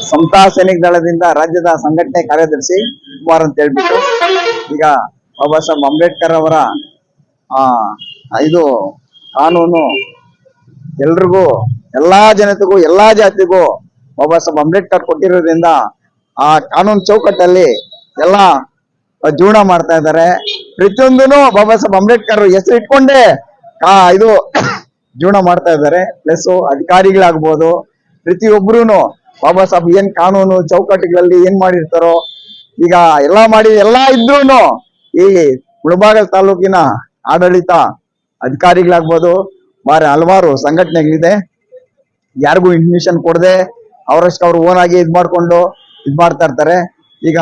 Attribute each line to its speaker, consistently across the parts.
Speaker 1: ಸಮತಾ ಸೈನಿಕ ದಳದಿಂದ ರಾಜ್ಯದ ಸಂಘಟನೆ ಕಾರ್ಯದರ್ಶಿ ಕುಮಾರ್ ಅಂತ ಹೇಳ್ಬಿಟ್ಟು ಈಗ ಬಾಬಾ ಸಾಹೇಬ್ ಅಂಬೇಡ್ಕರ್ ಅವರ ಇದು ಕಾನೂನು ಎಲ್ರಿಗೂ ಎಲ್ಲಾ ಜನತೆಗೂ ಎಲ್ಲಾ ಜಾತಿಗೂ ಬಾಬಾ ಸಾಹೇಬ್ ಅಂಬೇಡ್ಕರ್ ಕೊಟ್ಟಿರೋದ್ರಿಂದ ಆ ಕಾನೂನು ಚೌಕಟ್ಟಲ್ಲಿ ಎಲ್ಲಾ ಜೀವನ ಮಾಡ್ತಾ ಇದ್ದಾರೆ. ಪ್ರತಿಯೊಂದೂ ಬಾಬಾ ಸಾಹೇಬ್ ಅಂಬೇಡ್ಕರ್ ಹೆಸರು ಇಟ್ಕೊಂಡೇ ಇದು ಜೀವನ ಮಾಡ್ತಾ ಇದ್ದಾರೆ. ಪ್ಲಸ್ ಅಧಿಕಾರಿಗಳಾಗ್ಬೋದು, ಪ್ರತಿಯೊಬ್ಬರು ಬಾಬಾ ಸಾಹೇಬ್ ಏನ್ ಕಾನೂನು ಚೌಕಟ್ಟುಗಳಲ್ಲಿ ಏನ್ ಮಾಡಿರ್ತಾರೋ ಈಗ ಎಲ್ಲಾ ಇದ್ರೂನು ಈ ಮುಳಬಾಗಿಲು ತಾಲೂಕಿನ ಆಡಳಿತ ಅಧಿಕಾರಿಗಳಾಗ್ಬೋದು, ಹಲವಾರು ಸಂಘಟನೆಗಳಿದೆ. ಯಾರಿಗೂ ಇನ್ಫಾರ್ಮೇಶನ್ ಕೊಡದೆ ಅವರಷ್ಟು ಅವ್ರು ಓನ್ ಆಗಿ ಮಾಡ್ಕೊಂಡು ಮಾಡ್ತಾ ಇರ್ತಾರೆ. ಈಗ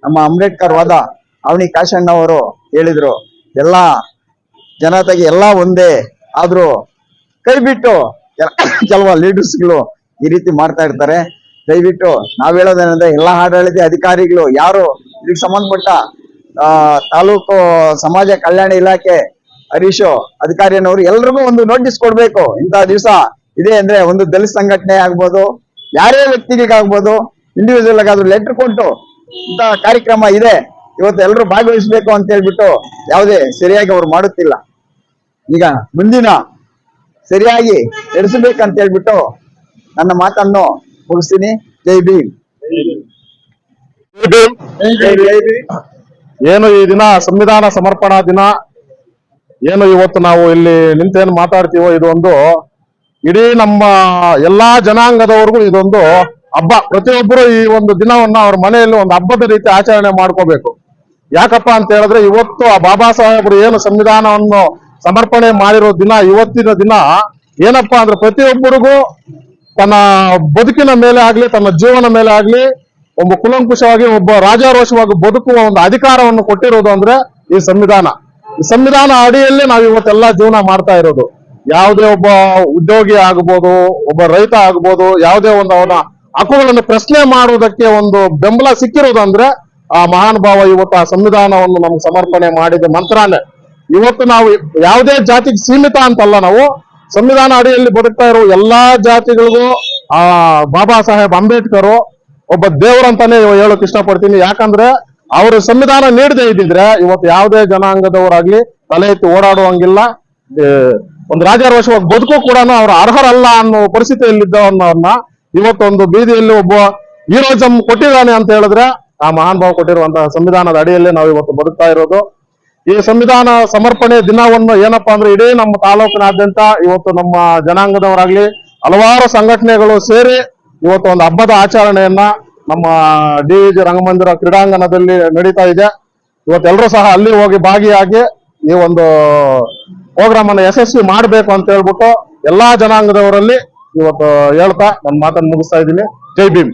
Speaker 1: ನಮ್ಮ ಅಂಬೇಡ್ಕರ್ ವಾದ ಅವನಿ ಕಾಶಣ್ಣ ಅವರು ಹೇಳಿದ್ರು, ಎಲ್ಲಾ ಜನತೆಗೆ ಎಲ್ಲಾ ಒಂದೇ, ಆದ್ರೂ ಕೈ ಬಿಟ್ಟು ಕೆಲವು ಲೀಡರ್ಸ್ಗಳು ಈ ರೀತಿ ಮಾಡ್ತಾ ಇರ್ತಾರೆ. ದಯವಿಟ್ಟು ನಾವ್ ಹೇಳೋದೇನಂದ್ರೆ ಎಲ್ಲಾ ಆಡಳಿತ ಅಧಿಕಾರಿಗಳು ಯಾರು ಇದಕ್ಕೆ ಸಂಬಂಧಪಟ್ಟ ತಾಲೂಕು ಸಮಾಜ ಕಲ್ಯಾಣ ಇಲಾಖೆ ಹರೀಶ್ ಅಧಿಕಾರಿಯನ್ನವರು ಎಲ್ರಿಗೂ ಒಂದು ನೋಟಿಸ್ ಕೊಡ್ಬೇಕು. ಇಂಥ ದಿವಸ ಇದೆ ಅಂದ್ರೆ ಒಂದು ದಲಿತ ಸಂಘಟನೆ ಆಗ್ಬೋದು, ಯಾರೇ ವ್ಯಕ್ತಿಗಾಗ್ಬೋದು, ಇಂಡಿವಿಜುವಲ್ ಆಗಾದ್ರೂ ಲೆಟರ್ ಕೊಟ್ಟು ಇಂಥ ಕಾರ್ಯಕ್ರಮ ಇದೆ ಇವತ್ತು ಎಲ್ಲರೂ ಭಾಗವಹಿಸ್ಬೇಕು ಅಂತ ಹೇಳ್ಬಿಟ್ಟು ಯಾವುದೇ ಸರಿಯಾಗಿ ಅವ್ರು ಮಾಡುತ್ತಿಲ್ಲ. ಈಗ ಮುಂದಿನ ಸರಿಯಾಗಿ ನಡೆಸಬೇಕಂತ ಹೇಳ್ಬಿಟ್ಟು ನನ್ನ ಮಾತನ್ನು ಮುಗಿಸ್ತೀನಿ. ಜೈ ಭೀಮ್.
Speaker 2: ಏನು ಈ ದಿನ ಸಂವಿಧಾನ ಸಮರ್ಪಣಾ ದಿನ, ಏನು ಇವತ್ತು ನಾವು ಇಲ್ಲಿ ನಿಂತೇನು ಮಾತಾಡ್ತೀವೋ ಇದೊಂದು ಇಡೀ ನಮ್ಮ ಎಲ್ಲಾ ಜನಾಂಗದವರೆಗೂ ಇದೊಂದು ಹಬ್ಬ. ಪ್ರತಿಯೊಬ್ಬರು ಈ ಒಂದು ದಿನವನ್ನ ಅವ್ರ ಮನೆಯಲ್ಲಿ ಒಂದು ಹಬ್ಬದ ರೀತಿ ಆಚರಣೆ ಮಾಡ್ಕೋಬೇಕು. ಯಾಕಪ್ಪ ಅಂತ ಹೇಳಿದ್ರೆ ಇವತ್ತು ಆ ಬಾಬಾ ಸಾಹೇಬರು ಏನು ಸಂವಿಧಾನವನ್ನು ಸಮರ್ಪಣೆ ಮಾಡಿರೋ ದಿನ, ಇವತ್ತಿನ ದಿನ ಏನಪ್ಪಾ ಅಂದ್ರೆ ಪ್ರತಿಯೊಬ್ಬರಿಗೂ ತನ್ನ ಬದುಕಿನ ಮೇಲೆ ಆಗ್ಲಿ, ತನ್ನ ಜೀವನ ಮೇಲೆ ಆಗ್ಲಿ ಒಬ್ಬ ಕುಲಂಕುಷವಾಗಿ ಒಬ್ಬ ರಾಜಾರೋಷವಾಗಿ ಬದುಕುವ ಒಂದು ಅಧಿಕಾರವನ್ನು ಕೊಟ್ಟಿರೋದು ಅಂದ್ರೆ ಈ ಸಂವಿಧಾನ. ಈ ಸಂವಿಧಾನ ಅಡಿಯಲ್ಲಿ ನಾವು ಇವತ್ತೆಲ್ಲ ಜೀವನ ಮಾಡ್ತಾ ಇರೋದು. ಯಾವುದೇ ಒಬ್ಬ ಉದ್ಯೋಗಿ ಆಗ್ಬೋದು, ಒಬ್ಬ ರೈತ ಆಗ್ಬೋದು, ಯಾವುದೇ ಒಂದು ಅವನ ಹಕ್ಕುಗಳನ್ನು ಪ್ರಶ್ನೆ ಮಾಡುವುದಕ್ಕೆ ಒಂದು ಬೆಂಬಲ ಸಿಕ್ಕಿರೋದು ಅಂದ್ರೆ ಆ ಮಹಾನ್ ಭಾವ ಇವತ್ತು ಆ ಸಂವಿಧಾನವನ್ನು ನಮ್ಗೆ ಸಮರ್ಪಣೆ ಮಾಡಿದ ಮಂತ್ರಾನೇ. ಇವತ್ತು ನಾವು ಯಾವುದೇ ಜಾತಿಗೆ ಸೀಮಿತ ಅಂತಲ್ಲ, ನಾವು ಸಂವಿಧಾನ ಅಡಿಯಲ್ಲಿ ಬದುಕ್ತಾ ಇರೋ ಎಲ್ಲಾ ಜಾತಿಗಳಿಗೂ ಆ ಬಾಬಾ ಸಾಹೇಬ್ ಅಂಬೇಡ್ಕರ್ ಒಬ್ಬ ದೇವರಂತಾನೆ ಹೇಳಕ್ ಇಷ್ಟಪಡ್ತೀನಿ. ಯಾಕಂದ್ರೆ ಅವರು ಸಂವಿಧಾನ ನೀಡದೇ ಇದ್ದಿದ್ರೆ ಇವತ್ತು ಯಾವುದೇ ಜನಾಂಗದವರಾಗ್ಲಿ ತಲೆ ಎತ್ತಿ ಓಡಾಡುವಂಗಿಲ್ಲ, ಒಂದು ರಾಜಾರೋಷವಾಗಿ ಬದುಕು ಕೂಡ ಅವ್ರು ಅರ್ಹರಲ್ಲ ಅನ್ನೋ ಪರಿಸ್ಥಿತಿಯಲ್ಲಿದ್ದವನ್ನ ಇವತ್ತೊಂದು ಬೀದಿಯಲ್ಲಿ ಒಬ್ಬ ಹೀರೋಜಮ್ ಕೊಟ್ಟಿದ್ದಾನೆ ಅಂತ ಹೇಳಿದ್ರೆ ಆ ಮಹಾನ್ ಭಾವ ಕೊಟ್ಟಿರುವಂತಹ ಸಂವಿಧಾನದ ಅಡಿಯಲ್ಲಿ ನಾವು ಇವತ್ತು ಬದುಕ್ತಾ ಇರೋದು. ಈ ಸಂವಿಧಾನ ಸಮರ್ಪಣೆ ದಿನವನ್ನು ಏನಪ್ಪಾ ಅಂದ್ರೆ ಇಡೀ ನಮ್ಮ ತಾಲೂಕಿನಾದ್ಯಂತ ಇವತ್ತು ನಮ್ಮ ಜನಾಂಗದವರಾಗ್ಲಿ ಹಲವಾರು ಸಂಘಟನೆಗಳು ಸೇರಿ ಇವತ್ತು ಒಂದು ಹಬ್ಬದ ಆಚರಣೆಯನ್ನ ನಮ್ಮ DVG ರಂಗಮಂದಿರ ಕ್ರೀಡಾಂಗಣದಲ್ಲಿ ನಡೀತಾ ಇದೆ. ಇವತ್ತೆಲ್ಲರೂ ಸಹ ಅಲ್ಲಿ ಹೋಗಿ ಭಾಗಿಯಾಗಿ ಈ ಒಂದು ಪ್ರೋಗ್ರಾಮ್ ಅನ್ನು ಯಶಸ್ವಿ ಮಾಡಬೇಕು ಅಂತ ಹೇಳ್ಬಿಟ್ಟು ಎಲ್ಲಾ ಜನಾಂಗದವರಲ್ಲಿ ಇವತ್ತು ಹೇಳ್ತಾ ನನ್ನ ಮಾತನ್ನು ಮುಗಿಸ್ತಾ ಇದ್ದೀನಿ. ಜೈ ಭೀಮ್.